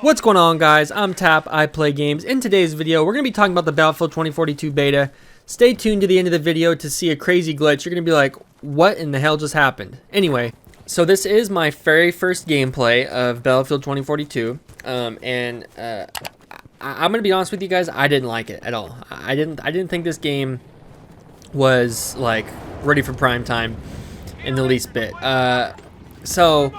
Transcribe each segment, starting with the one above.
What's going on, guys? I'm Tap, I play games. In today's video, we're going to be talking about the Battlefield 2042 beta. Stay tuned to the end of the video to see a crazy glitch. You're going to be like, what in the hell just happened? Anyway, so this is my very first gameplay of Battlefield 2042. I'm going to be honest with you guys, I didn't like it at all. I didn't think this game was like ready for prime time in the least bit. So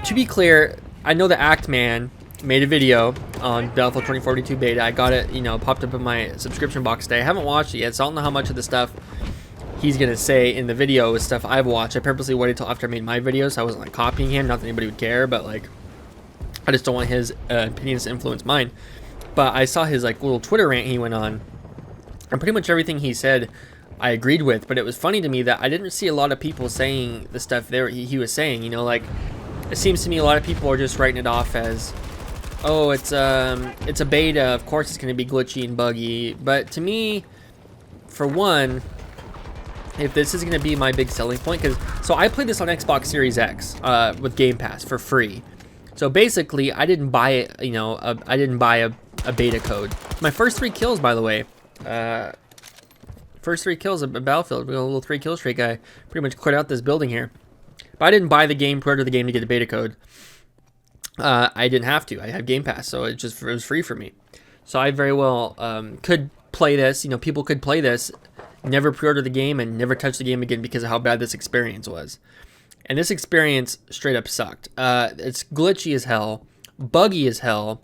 to be clear, I know the Act Man made a video on Battlefield 2042 beta. I got it, popped up in my subscription box today. I haven't watched it yet, so I don't know how much of the stuff he's gonna say in the video is stuff I've watched. I purposely waited till after I made my video, so I wasn't like copying him. Not that anybody would care, but like, I just don't want his opinions to influence mine. But I saw his like little Twitter rant he went on, and pretty much everything he said I agreed with. But it was funny to me that I didn't see a lot of people saying the stuff there he was saying. Like, it seems to me a lot of people are just writing it off as, oh, it's a beta, of course it's going to be glitchy and buggy. But to me, for one, if this is going to be my big selling point, so I played this on Xbox Series X with Game Pass for free. So basically, I didn't buy it, I didn't buy a beta code. My first 3 kills, by the way, first 3 kills of Battlefield, a little 3 kill streak, I pretty much cleared out this building here. But I didn't buy the game, pre-order the game to get a beta code. I didn't have to. I have Game Pass, so it was free for me. So I very well could play this. People could play this, never pre-order the game, and never touch the game again because of how bad this experience was. And this experience straight up sucked. It's glitchy as hell, buggy as hell,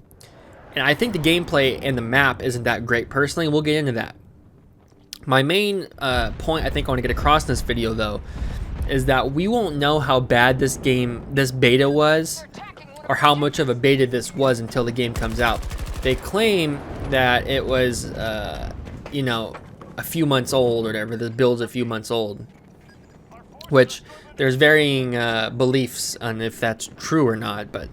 and I think the gameplay and the map isn't that great personally. We'll get into that. My main point I think I want to get across in this video, though, is that we won't know how bad this beta was, or how much of a beta this was until the game comes out. They claim that it was, a few months old or whatever. The build's a few months old, which there's varying beliefs on if that's true or not, but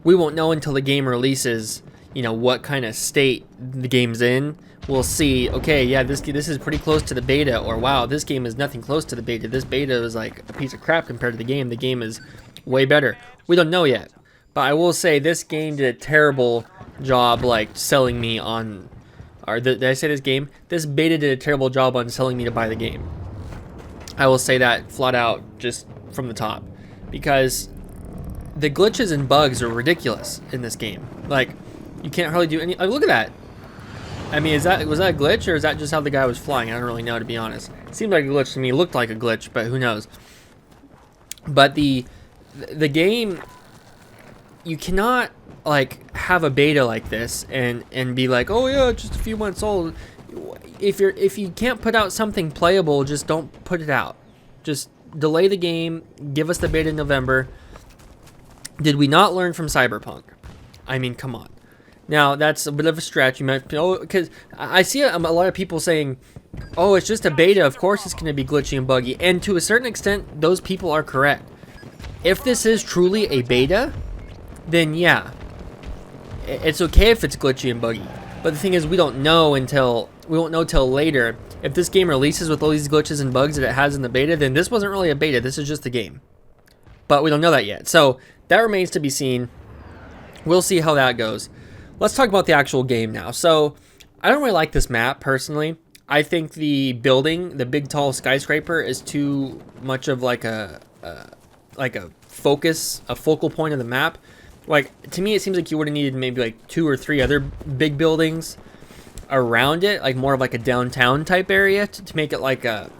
we won't know until the game releases, what kind of state the game's in. We'll see, okay, yeah, this is pretty close to the beta, or wow, this game is nothing close to the beta. This beta is like a piece of crap compared to the game. The game is way better. We don't know yet. But I will say this game did a terrible job like selling me on, did I say this game? This beta did a terrible job on selling me to buy the game. I will say that flat out just from the top. Because the glitches and bugs are ridiculous in this game. Like, you can't hardly do any, like, look at that. I mean, was that a glitch, or is that just how the guy was flying? I don't really know, to be honest. It seemed like a glitch to me. It looked like a glitch, but who knows. But the game, you cannot like have a beta like this and be like, oh yeah, just a few months old. If you can't put out something playable, just don't put it out. Just delay the game. Give us the beta in November. Did we not learn from Cyberpunk? I mean, come on. Now that's a bit of a stretch. You might, because I see a lot of people saying, oh, it's just a beta, of course it's going to be glitchy and buggy. And to a certain extent, those people are correct. If this is truly a beta, then yeah, it's okay if it's glitchy and buggy. But the thing is, we won't know till later. If this game releases with all these glitches and bugs that it has in the beta, then this wasn't really a beta. This is just the game. But we don't know that yet. So that remains to be seen. We'll see how that goes. Let's talk about the actual game now. So I don't really like this map personally. I think the building, the big tall skyscraper, is too much of like a focal point of the map. Like, to me, it seems like you would have needed maybe like 2 or 3 other big buildings around it, like more of like a downtown type area to make it like a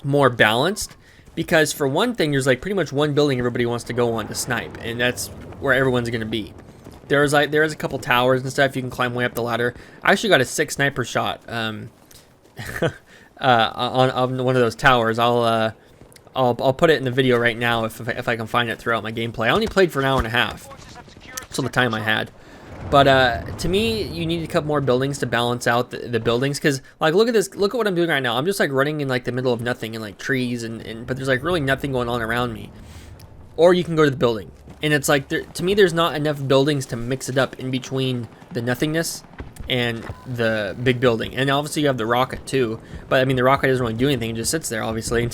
more balanced. Because for one thing, there's like pretty much one building everybody wants to go on to snipe, and that's where everyone's gonna be. There's a couple towers and stuff you can climb way up the ladder. I actually got a 6 sniper shot on one of those towers. I'll put it in the video right now if I can find it throughout my gameplay. I only played for an hour and a half, so the time I had. But to me, you need a couple more buildings to balance out the buildings. Because like, look at this. Look at what I'm doing right now. I'm just like running in like the middle of nothing and like trees but there's like really nothing going on around me. Or you can go to the building, and it's like to me there's not enough buildings to mix it up in between the nothingness and the big building. And obviously you have the rocket too. But I mean, the rocket doesn't really do anything. It just sits there obviously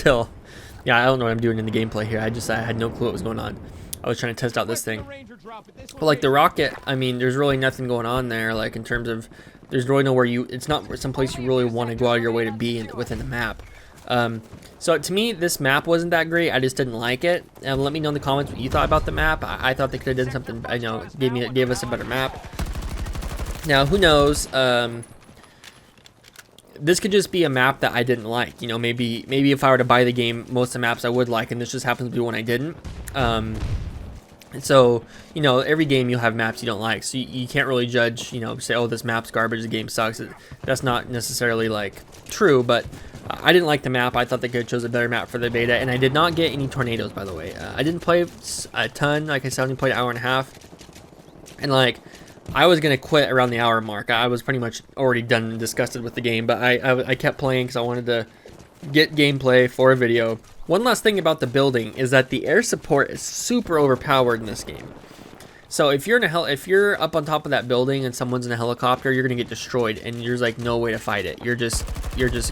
Yeah, I don't know what I'm doing in the gameplay here. I had no clue what was going on. I was trying to test out this thing. But like the rocket, I mean, there's really nothing going on there. Like in terms of, there's really nowhere it's not someplace you really want to go out of your way to be within the map. So to me, this map wasn't that great. I just didn't like it. And let me know in the comments what you thought about the map. I thought they could have done something. I know gave us a better map. Now who knows? This could just be a map that I didn't like. You know, maybe if I were to buy the game, most of the maps I would like, and this just happens to be one I didn't. So, you know, every game you'll have maps you don't like, so you can't really judge, you know, say, oh, this map's garbage, the game sucks. That's not necessarily, like, true, but I didn't like the map. I thought they could have chose a better map for the beta, and I did not get any tornadoes, by the way. I didn't play a ton. Like I said, I only played an hour and a half, and, like, I was going to quit around the hour mark. I was pretty much already done and disgusted with the game, but I kept playing because I wanted to get gameplay for a video. One last thing about the building is that the air support is super overpowered in this game. So if you're if you're up on top of that building and someone's in a helicopter, you're gonna get destroyed, and there's like no way to fight it. You're just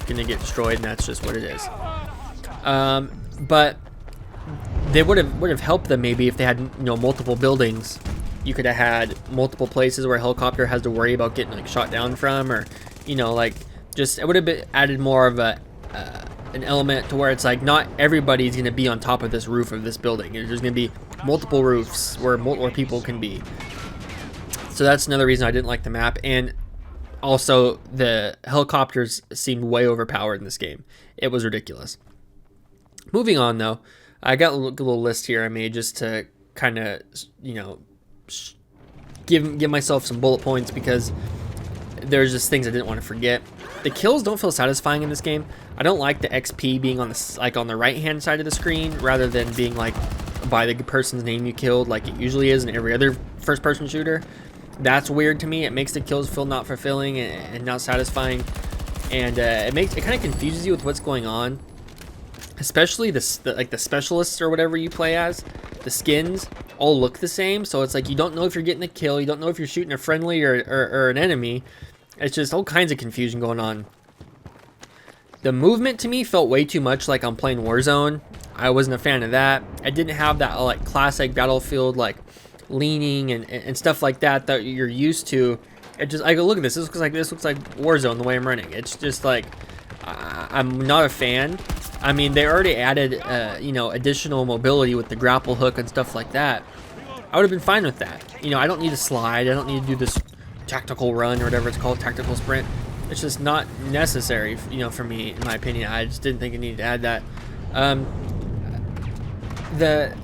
gonna get destroyed, and that's just what it is. But they would have helped them maybe if they had, you know, multiple buildings. You could have had multiple places where a helicopter has to worry about getting like shot down from, or, you know, like, just, it would have added more of a an element to where it's like not everybody's going to be on top of this roof of this building. There's going to be multiple roofs where more people can be. So that's another reason I didn't like the map. And also the helicopters seemed way overpowered in this game. It was ridiculous. Moving on though, I got a little list here I made just to kind of, you know, give myself some bullet points, because there's just things I didn't want to forget. The kills don't feel satisfying in this game. I don't like the XP being on the right hand side of the screen rather than being like by the person's name you killed like it usually is in every other first person shooter. That's weird to me. It makes the kills feel not fulfilling and not satisfying, and it kind of confuses you with what's going on. Especially the specialists or whatever you play as, the skins all look the same, so it's like you don't know if you're getting a kill, you don't know if you're shooting a friendly or an enemy. It's just all kinds of confusion going on. The movement to me felt way too much like I'm playing Warzone. I wasn't a fan of that. I didn't have that like classic Battlefield like leaning and stuff like that you're used to. It just, I go, look at this. This looks like Warzone the way I'm running. It's just like I'm not a fan. I mean, they already added you know, additional mobility with the grapple hook and stuff like that. I would have been fine with that. You know, I don't need to slide. I don't need to do this tactical run or whatever it's called, tactical sprint. It's just not necessary, you know, for me, in my opinion. I just didn't think it needed to add that. The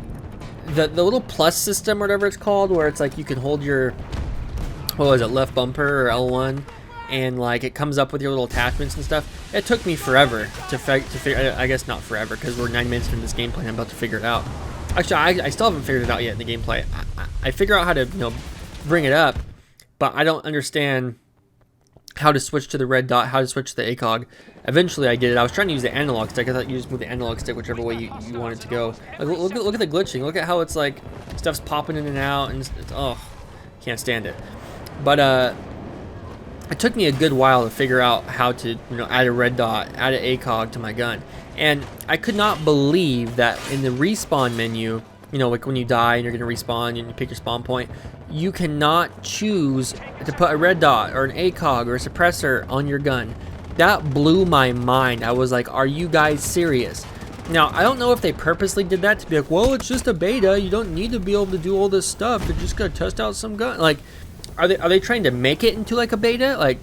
little plus system or whatever it's called, where it's like you can hold your, what was it, left bumper or L1, and like it comes up with your little attachments and stuff. It took me forever to figure. I guess not forever, because we're 9 minutes into this gameplay and I'm about to figure it out. Actually, I still haven't figured it out yet in the gameplay. I figure out how to, you know, bring it up, but I don't understand how to switch to the red dot, how to switch to the ACOG. Eventually I get it. I was trying to use the analog stick. I thought you just move the analog stick whichever way you want it to go. Like, look at the glitching. Look at how it's like stuff's popping in and out, and it's, oh, can't stand it. But it took me a good while to figure out how to, you know, add a red dot, add an ACOG to my gun. And I could not believe that in the respawn menu, you know, like when you die and you're going to respawn and you pick your spawn point, you cannot choose to put a red dot or an ACOG or a suppressor on your gun. That blew my mind. I was like, are you guys serious? Now, I don't know if they purposely did that to be like, well, it's just a beta. You don't need to be able to do all this stuff. You're just going to test out some gun. Like, are they trying to make it into like a beta? Like,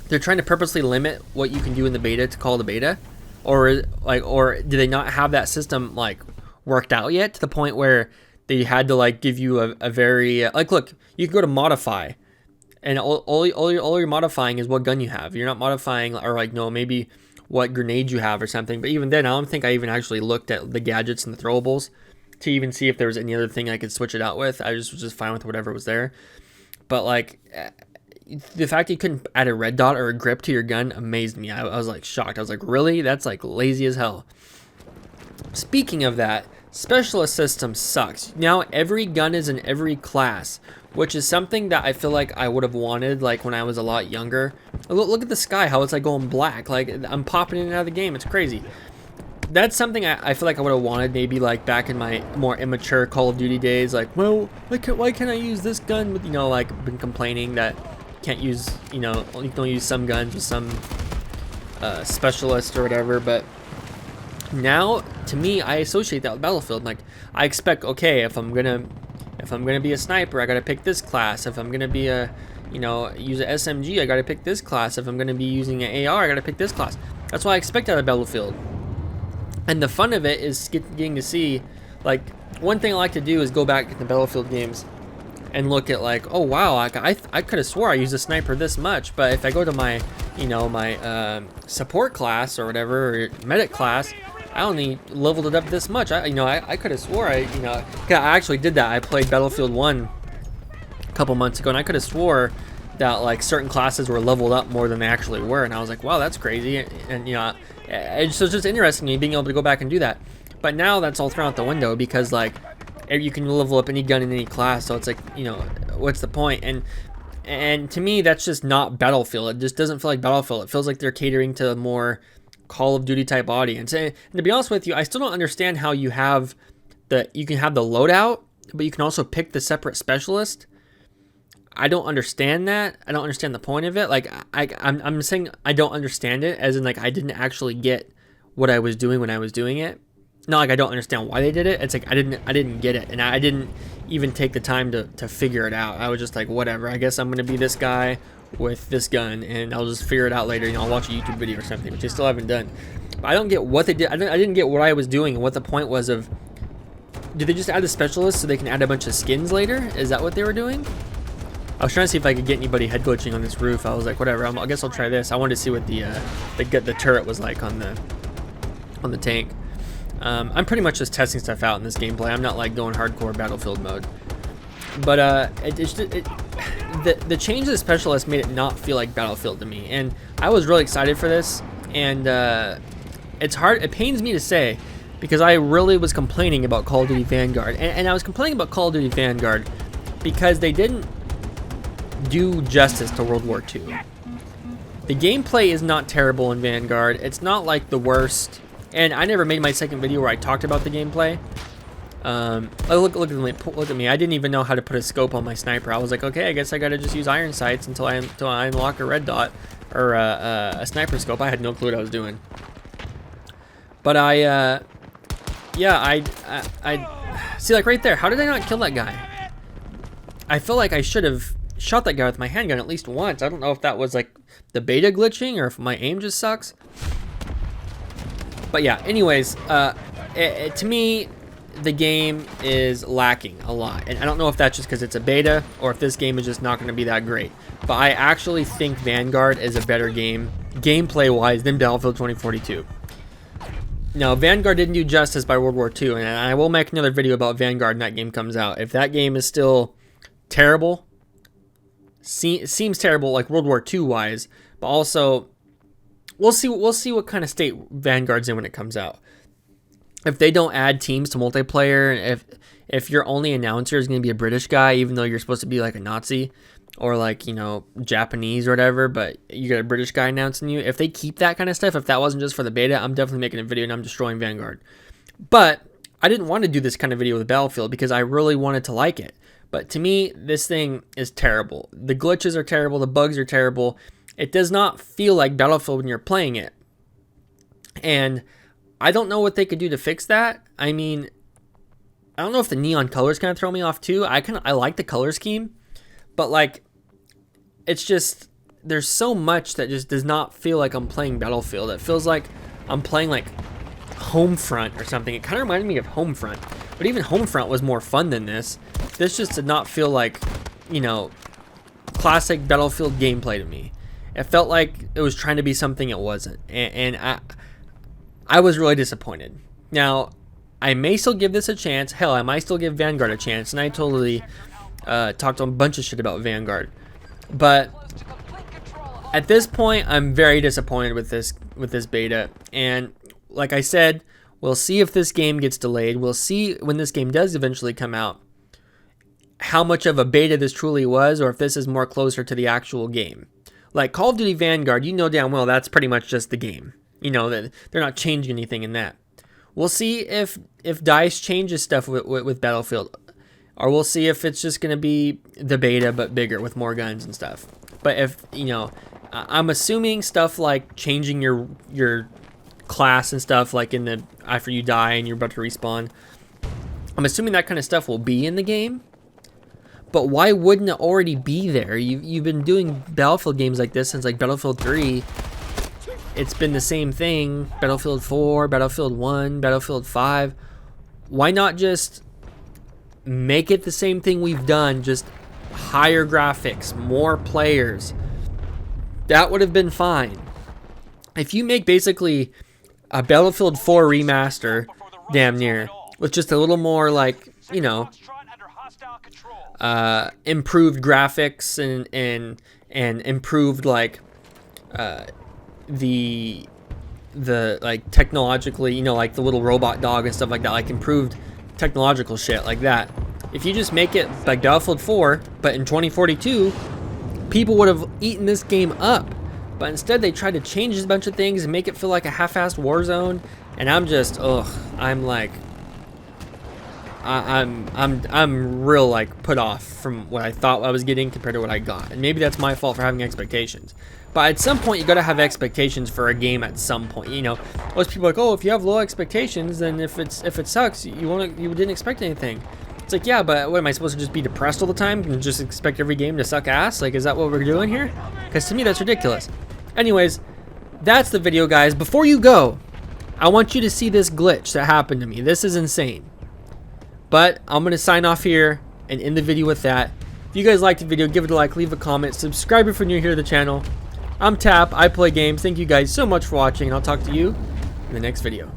they're trying to purposely limit what you can do in the beta to call the beta? Or do they not have that system like worked out yet to the point where they had to like give you a very like, look, you can go to modify, and all you're modifying is what gun you have. You're not modifying, or like, no, maybe what grenade you have or something. But even then, I don't think I even actually looked at the gadgets and the throwables to even see if there was any other thing I could switch it out with. I was just fine with whatever was there. But like, the fact that you couldn't add a red dot or a grip to your gun amazed me. I was like shocked. I was like, really? That's like lazy as hell. Speaking of that, specialist system sucks. Now every gun is in every class, which is something that I feel like I would have wanted like when I was a lot younger. Look at the sky, how it's like going black. Like, I'm popping in and out of the game. It's crazy. that's something I feel like I would have wanted maybe like back in my more immature Call of Duty days. Like, well, why can't I use this gun? With, you know, like been complaining that can't use, you know, you can only use some guns with some specialist or whatever. But now, to me, I associate that with Battlefield. Like, I expect, okay, if I'm gonna be a sniper, I gotta pick this class. If I'm gonna be a, you know, use an SMG, I gotta pick this class. If I'm gonna be using an AR, I gotta pick this class. That's what I expect out of Battlefield. And the fun of it is getting to see, like, one thing I like to do is go back to the Battlefield games and look at, like, oh wow, I could have swore I used a sniper this much, but if I go to my, you know, my support class or whatever, or medic class, I only leveled it up this much. I could have swore I actually did that. I played Battlefield 1 a couple months ago, and I could have swore that like certain classes were leveled up more than they actually were, and I was like, wow, that's crazy. And you know, it's just interesting to me being able to go back and do that. But now that's all thrown out the window because like you can level up any gun in any class, so it's like, you know, what's the point? And to me, that's just not Battlefield. It just doesn't feel like Battlefield. It feels like they're catering to a more Call of Duty type audience. And to be honest with you, I still don't understand how you can have the loadout, but you can also pick the separate specialist. I don't understand that. I don't understand the point of it. Like I'm saying I don't understand it, as in like I didn't actually get what I was doing when I was doing it. Not like I don't understand why they did it. It's like I didn't get it, and I didn't even take the time to figure it out. I was just like, whatever. I guess I'm gonna be this guy with this gun, and I'll just figure it out later. You know, I'll watch a YouTube video or something, which I still haven't done. But I don't get what they did. I didn't get what I was doing and what the point was of. Did they just add the specialist so they can add a bunch of skins later? Is that what they were doing? I was trying to see if I could get anybody head glitching on this roof. I was like, whatever. I guess I'll try this. I wanted to see what the turret was like on the tank. I'm pretty much just testing stuff out in this gameplay. I'm not like going hardcore Battlefield mode. But the change of the specialist made it not feel like Battlefield to me, and I was really excited for this. And it's hard. It pains me to say because I really was complaining about Call of Duty Vanguard, and I was complaining about Call of Duty Vanguard because they didn't do justice to World War II. The gameplay is not terrible in Vanguard. It's not like the worst. And I never made my second video where I talked about the gameplay. Look at me. I didn't even know how to put a scope on my sniper. I was like, okay, I guess I gotta just use iron sights until I unlock a red dot or a sniper scope. I had no clue what I was doing. But I see, like right there. How did I not kill that guy? I feel like I should have shot that guy with my handgun at least once. I don't know if that was like the beta glitching or if my aim just sucks. But yeah, anyways, to me, the game is lacking a lot. And I don't know if that's just because it's a beta or if this game is just not going to be that great. But I actually think Vanguard is a better game, gameplay-wise, than Battlefield 2042. Now, Vanguard didn't do justice by World War II, and I will make another video about Vanguard when that game comes out. If that game is still terrible, seems terrible like World War II-wise, but also we'll see what kind of state Vanguard's in when it comes out. If they don't add teams to multiplayer, if your only announcer is going to be a British guy, even though you're supposed to be like a Nazi or like, you know, Japanese or whatever, but you got a British guy announcing you, if they keep that kind of stuff, if that wasn't just for the beta, I'm definitely making a video and I'm destroying Vanguard. But I didn't want to do this kind of video with Battlefield because I really wanted to like it. But to me, this thing is terrible. The glitches are terrible. The bugs are terrible. It does not feel like Battlefield when you're playing it. And I don't know what they could do to fix that. I mean, I don't know if the neon colors kind of throw me off too. I like the color scheme, but like, it's just, there's so much that just does not feel like I'm playing Battlefield. It feels like I'm playing like Homefront or something. It kind of reminded me of Homefront, but even Homefront was more fun than this. This just did not feel like, you know, classic Battlefield gameplay to me. It felt like it was trying to be something it wasn't, and I was really disappointed. Now, I may still give this a chance. Hell, I might still give Vanguard a chance, and I totally talked a bunch of shit about Vanguard. But at this point, I'm very disappointed with this beta. And like I said, we'll see if this game gets delayed. We'll see when this game does eventually come out how much of a beta this truly was, or if this is more closer to the actual game. Like Call of Duty Vanguard, you know damn well that's pretty much just the game. You know that they're not changing anything in that. We'll see if DICE changes stuff with Battlefield, or we'll see if it's just gonna be the beta but bigger with more guns and stuff. But if I'm assuming stuff like changing your class and stuff, like in the after you die and you're about to respawn, I'm assuming that kind of stuff will be in the game. But why wouldn't it already be there? You've been doing Battlefield games like this since like Battlefield 3. It's been the same thing. Battlefield 4, Battlefield 1, Battlefield 5. Why not just make it the same thing we've done, just higher graphics, more players? That would have been fine. If you make basically a Battlefield 4 remaster, damn near, with just a little more like, improved graphics and improved like the like technologically, like the little robot dog and stuff like that, like improved technological shit like that. If you just make it like Battlefield 4 but in 2042, people would have eaten this game up. But instead they tried to change a bunch of things and make it feel like a half-assed war zone, and I'm just I'm real like put off from what I thought I was getting compared to what I got. And maybe that's my fault for having expectations. But at some point you gotta have expectations for a game at some point. Most people are like, oh, if you have low expectations, then if it sucks, you didn't expect anything. It's like, yeah, but what am I supposed to just be depressed all the time and just expect every game to suck ass? Like, is that what we're doing here? Because to me that's ridiculous. Anyways, that's the video, guys. Before you go, I want you to see this glitch that happened to me. This is insane. But I'm going to sign off here and end the video with that. If you guys liked the video, give it a like, leave a comment, subscribe if you're new here to the channel. I'm Tap, I play games. Thank you guys so much for watching, and I'll talk to you in the next video.